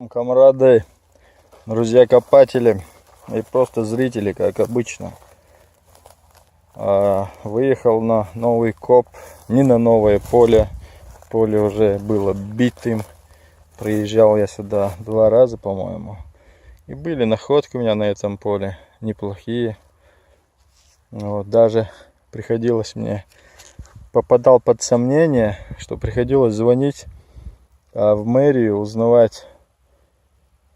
Камрады, друзья-копатели и просто зрители, как обычно. Выехал на новый коп, не на новое поле. Поле уже было битым. Приезжал я сюда 2 раза, по-моему. И были находки у меня на этом поле неплохие. Вот, даже приходилось мне, попадал под сомнение, что приходилось звонить в мэрию, узнавать,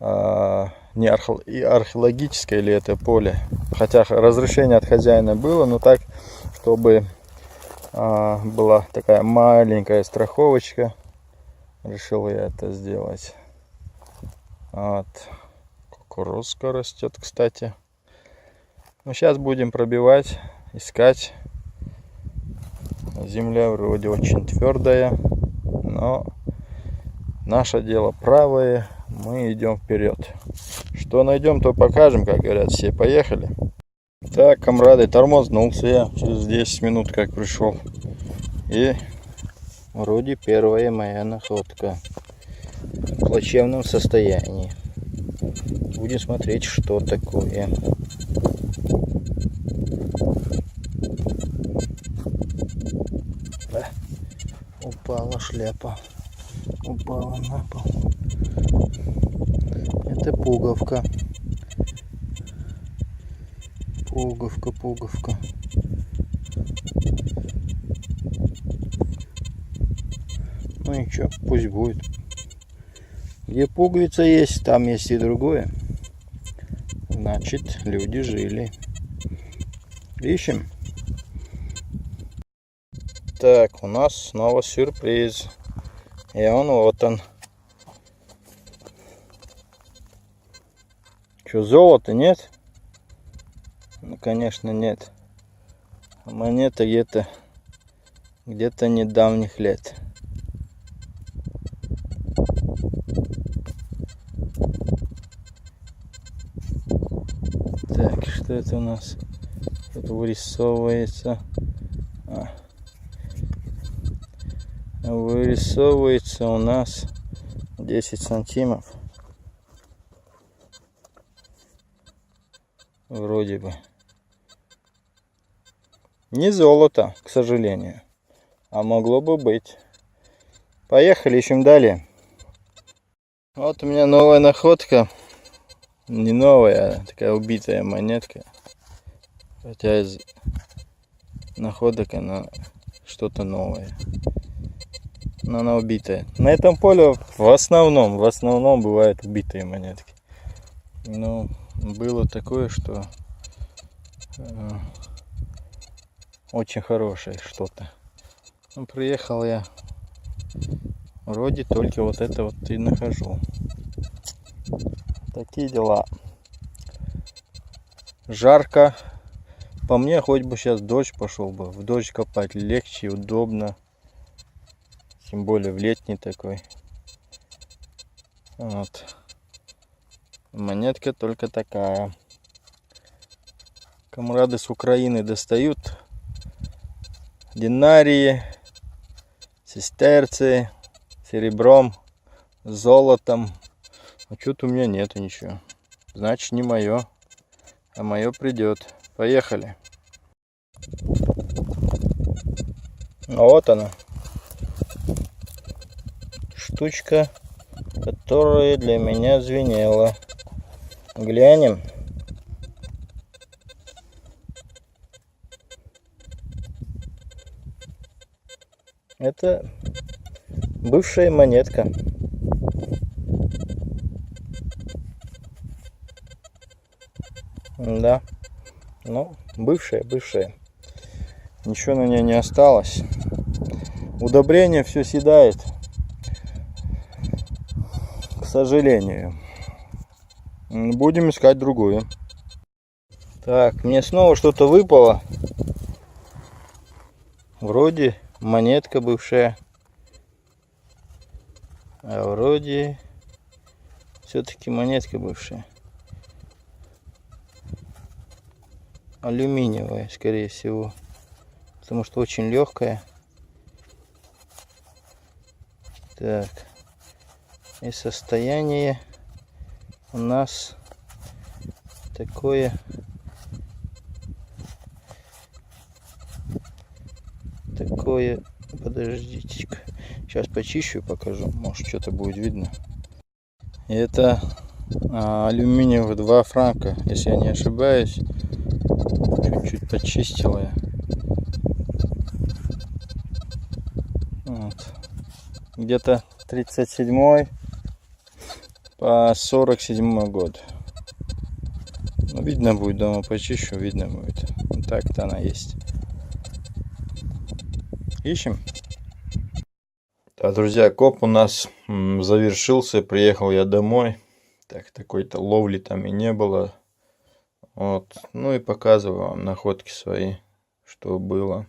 не археологическое ли это поле. Хотя разрешение от хозяина было, но так, чтобы была такая маленькая страховочка, решил я это сделать. Вот. Кукурузка растет, кстати. Ну, сейчас будем пробивать, искать. Земля вроде очень твердая, но наше дело правое. Мы идем вперед. Что найдем, то покажем, как говорят все. Поехали. Так, камрады, тормознулся я через 10 минут, как пришел. И вроде первая моя находка в плачевном состоянии. Будем смотреть, что такое. Упала шляпа. Упала на пол. Это пуговка. Пуговка. Ну ничего, пусть будет. Где пуговица есть, там есть и другое. Значит, люди жили. Ищем. Так, у нас снова сюрприз. И вот он. Что, золота нет? Ну, конечно, нет. Монета где-то недавних лет. Так, что это у нас? Тут вырисовывается. Вырисовывается у нас 10 сантимов. Вроде бы. Не золото, к сожалению. А могло бы быть. Поехали, ищем далее. Вот у меня новая находка. Не новая, а такая убитая монетка. Хотя из находок она что-то новое. Но она убитая. На этом поле в основном бывают убитые монетки. Но было такое, что очень хорошее что-то. Ну, приехал я, вроде только вот это вот и нахожу. Такие дела. Жарко. По мне, хоть бы сейчас дождь пошел бы. В дождь копать легче, удобно. Тем более в летний такой. Вот. Монетка только такая. Камрады с Украины достают динарии, сестерцы, серебром, золотом. А что-то у меня нету ничего. Значит, не мое. А мое придет. Поехали. Вот она. Штучка, которая для меня звенела. Глянем. Это бывшая монетка. Да. Ну, бывшая. Ничего на ней не осталось. Удобрение все съедает. К сожалению. Будем искать другую. Так, мне снова что-то выпало. Вроде монетка бывшая. А вроде все-таки монетка бывшая. Алюминиевая, скорее всего. Потому что очень легкая. Так. И состояние у нас такое подождите-ка, сейчас почищу и покажу, может что-то будет видно. Это алюминиевые 2 франка, если я не ошибаюсь. Чуть-чуть почистил я. Вот. Где-то 37 по 47 год. Ну, видно будет, дома почищу, видно будет. Вот так-то она есть. Ищем. Да, друзья, коп у нас завершился. Приехал я домой. Так, такой-то ловли там и не было. Вот. Ну и показываю вам находки свои, что было.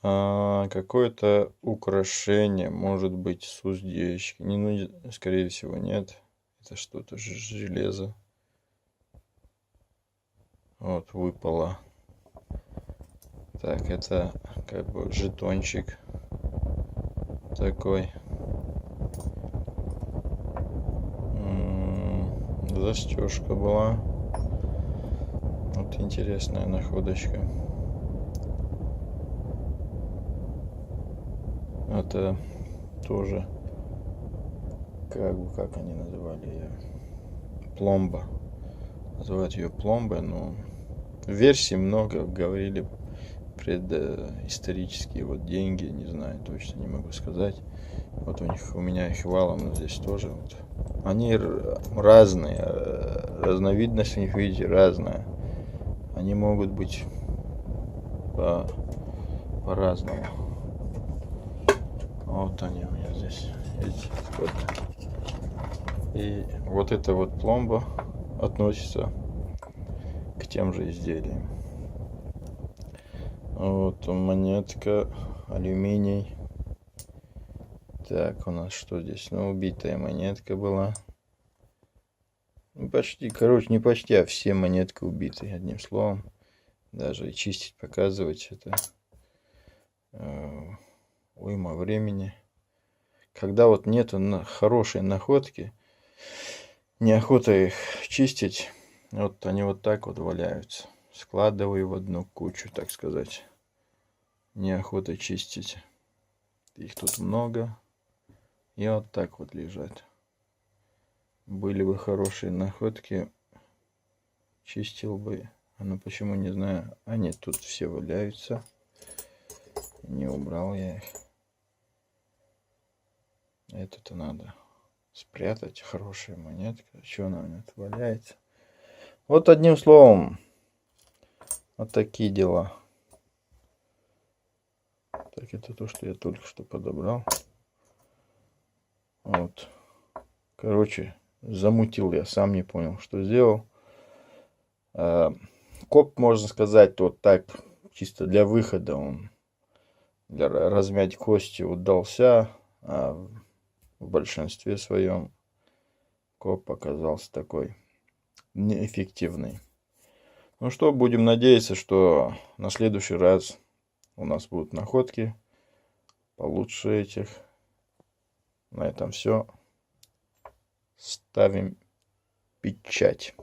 Какое-то украшение, может быть, с уздечки. Не, ну, скорее всего, нет. Это что-то железо. Вот, выпало. Так, это как бы жетончик такой. Застежка была. Вот интересная находочка. Это тоже как они называли ее? Пломба. Называют ее пломбой, но версий много, говорили предысторические вот деньги, не знаю, точно не могу сказать. Вот у меня их валом, но здесь тоже вот. Они разные, разновидность у них, видите, разная. Они могут быть по-разному. Вот они у меня здесь, видите, вот. И вот эта вот пломба относится к тем же изделиям. Вот монетка, алюминий. Так, у нас что здесь? Ну, убитая монетка была. Ну, почти, короче, не почти, а все монетки убитые, одним словом. Даже и чистить, показывать это уйма времени. Когда вот нету хорошей находки, неохота их чистить, вот они вот так вот валяются. Складываю в одну кучу, так сказать. Неохота чистить. Их тут много. И вот так вот лежат. Были бы хорошие находки, чистил бы. Но почему, не знаю. Они тут все валяются. Не убрал я их. Это-то надо спрятать. Хорошая монетка. Что она у меня тут валяется? Вот одним словом. Вот такие дела. Так, это то, что я только что подобрал. Вот. Короче, замутил я. Сам не понял, что сделал. Коп, можно сказать, вот так. Чисто для выхода он. Для размять кости удался. А в большинстве своем коп оказался такой неэффективный. Ну что, будем надеяться, что на следующий раз у нас будут находки получше этих. На этом все. Ставим печать.